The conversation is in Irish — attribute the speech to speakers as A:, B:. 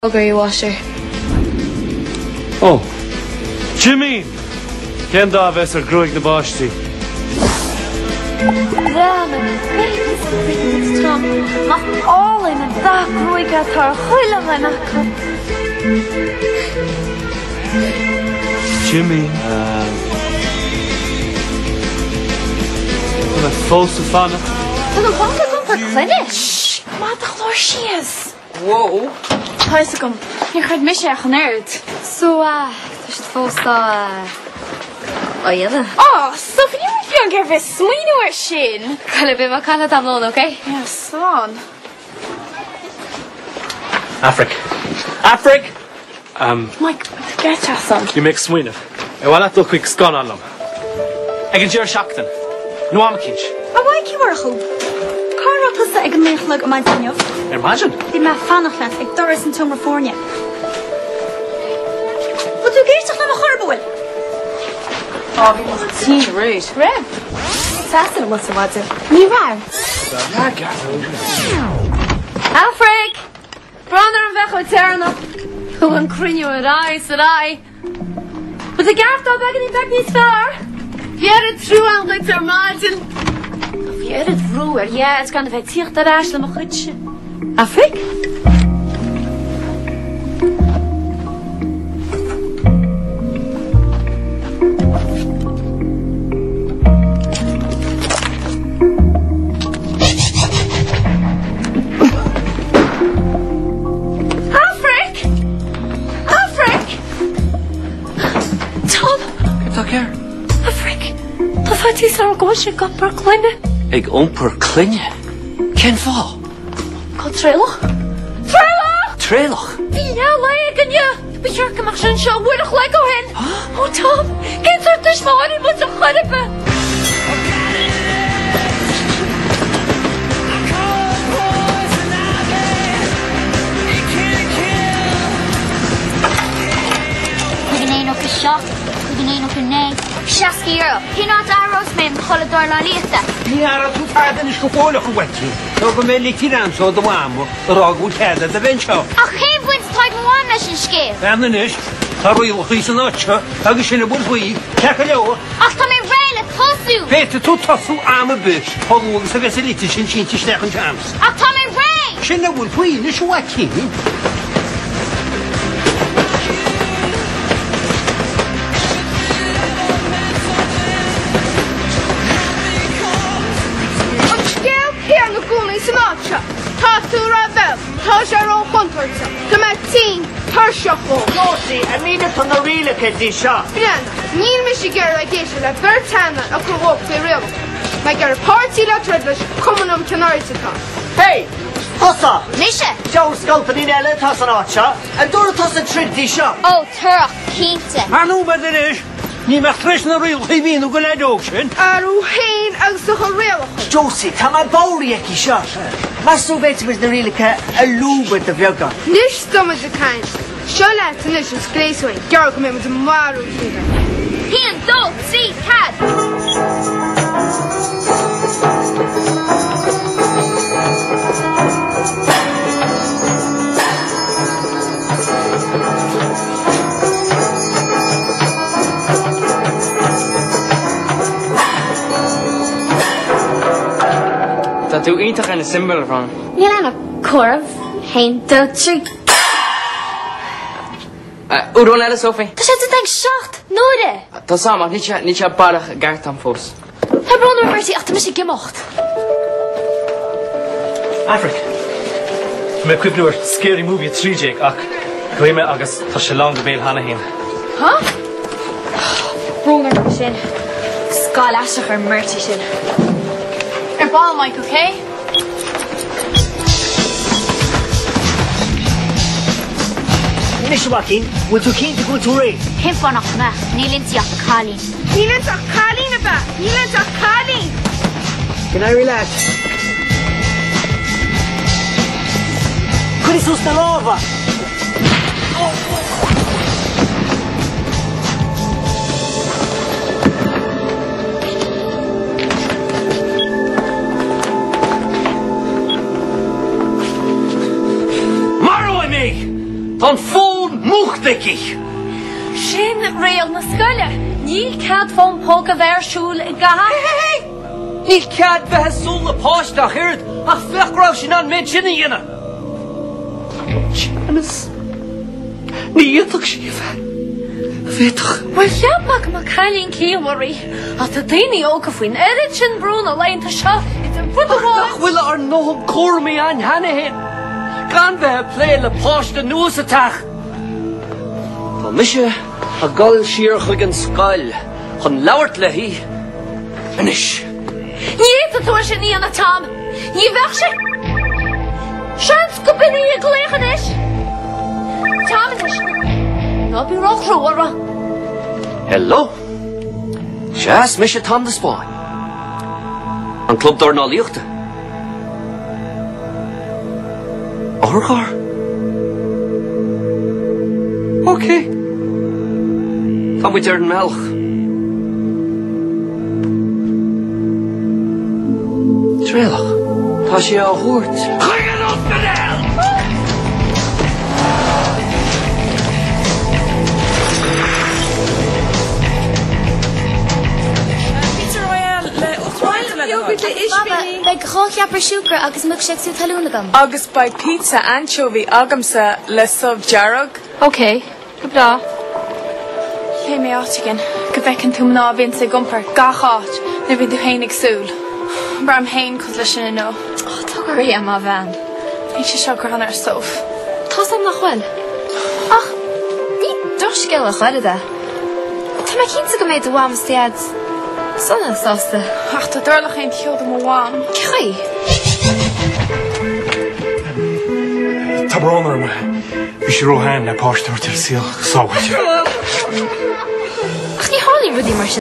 A: Okay, washer.
B: Oh. Jimmy! Ken da ves gruig na báistí.
A: Tom, nach all in a da gruig at tar chuile na.
B: Jimmy. Wat false fanna.
A: Dan komt het op een finish. Maar de gloor she is.
C: Wow.
A: Huis kom. Je gaat mis echt neert. Zo dus het volste oh ja. Oh, so can you feel give us swing or shin? Kan ik even kan het dan doen, okay? Ja, son.
B: Afric.
A: Mike, get us some.
B: You make swing. I want to quick scan on them. I can jar shakten. No am kinch.
D: A why ki war goed? Carl tussen ag meeglik om aan tinjof.
B: Imagine.
D: Die ma fanachland, ik Doris in California. Wat doe je toch naar mijn gorboel?
A: Oh, we must see root. Red. Fasten what's the matter? Niet waar. Afric. Brother en weg uit Terna. Hoe een crinio en rai, sarai. But the gaff dog back in the back is far. Get it through and like their margin. Get it through, yeah, it's kind of a tier that I shall make it. Afric? Wat is er gosh ik op Brooklyn?
C: Ik per klinje. Ken val.
A: Wat trailer?
C: Trailer.
A: Ja, lijken je. Bejerke mag zijn show worden gelijk al hen. Oh Tom, kind er dus maar niet moet zo glippen.
E: Kugineen ook een shot. Kugineen ook een nee. Shaskiro, Pinot Arrowsman, Holodor Lalita.
F: Niara tu fada nish kopolo kuwetsu. Togo me likiran so do amo. Rogu tada da bencho.
E: Ach, geen winst tijd one mission skip.
F: Amna nish. Taru yu khisa nacha. Agishine burfui. Kakalo.
E: Ach, tam in rail tosu.
F: Pete tu tosu amo bush. Holu sa veseliti shin stechen chams.
E: Ach, tam in rail.
F: Shine burfui nish waki.
G: Sinatra, Tatu Ravel, Tajaro Hunterta, Kamatin, Tarshako.
H: Josie, I mean it on the real Kadisha.
G: Brianna, Neil Michigan, I guess, like Bertana, I could walk the real. Like a party that Redlish coming up tonight to come.
H: Hey, Hossa!
E: Nisha!
H: Joe Sculpin in Ella Tassanacha, and Dora Tassan Tridisha.
E: Oh, Turok, Keita.
F: Manu Badenish. Ni ma fresh na real hivin u gulad auction.
G: Aru hain ang so real.
H: Josie, tama bauri eki shot. Masu betimis na real ka a luba the vyoga.
G: Nish stomach the kind. Shola to nish is glazeway. Girl come in with a maru here.
E: Hien, do, see, cat.
C: Dat doe ik toch een symbool van.
A: Niet aan een korf. Heen doodje.
C: Hoe doen jullie Sophie?
A: Dus het denk zacht. Noorden.
C: Dat is allemaal niet je paardig gaart aan voors.
A: Heb je onder versie achter misschien gemocht.
B: Afric. Me quick door scary movie 3 Jake ak. Goeie me agus ta se lang de beel hanna heen.
A: Huh? Broner zin. Skalassiger mertie zin. Er bal Mike, okay?
H: Nishwakin, will you keep the good rain?
E: Geen van nog me. Nilintia Kali.
G: Nilen's a Kalina ba? Nilen's a Kali.
H: Can I relax? Christus the lava!
F: Don phone muchtiki.
A: Sin réal na scoile. Níl cad fón póca bhéirsúil I gaha.
F: Ní cad bheith súla páiste hirt ach fechrá sin an mid sinna dhéana. Janice, ní iadach sí Fétach.
A: Well, cheapach má cailín cíomharí. A tá daoine óga faoin erid sin brún a leonnta seo. It's a brudháil.
F: Ach bhfuil ar nóg cúrmaí an hena hen. Gan bheith plé le páiste nuas atach. Tá mise a gáil siar chuig an scail chun labhart le hí. Inis.
A: Ní éta tú sin ní anna Tom. Ní bheith sé. Seans go binní a gléchan is. Tom is. No bí rochrúara.
F: Hello. Seas mise Tom de Spáin. An club dar ná líochta. Orgar. Okay. Tá muid ar an melch. Trélach. Tá sé á húirt. Chuigean os go réal!
E: Le gráceapar siúcar agus mu sé sú talúna gom.
I: Agus by pizza anchovy agamsa le sub jarrog.
A: Okay, go bra.
I: Ché mé áitigan, go bhecinn tú ná bhíonn sa gumpar gachát na bhí tú hénig súl. Bram hain cos lei sin nó.
A: Tugarí am a bhean.
I: Ní sé seo gur an ar sof.
A: Tás am nach chfuil. Ach, ní doscil a chuile de. Tá me cínta go méid do bham stiad. Sanna sásta.
I: Ach, tá dúirlach ein teod am bháin.
A: Cai?
B: Tá brónar me. Bhí sé róthain le páisteir til síl sáhaite.
A: Ach, ní hálaí rudí mar sin.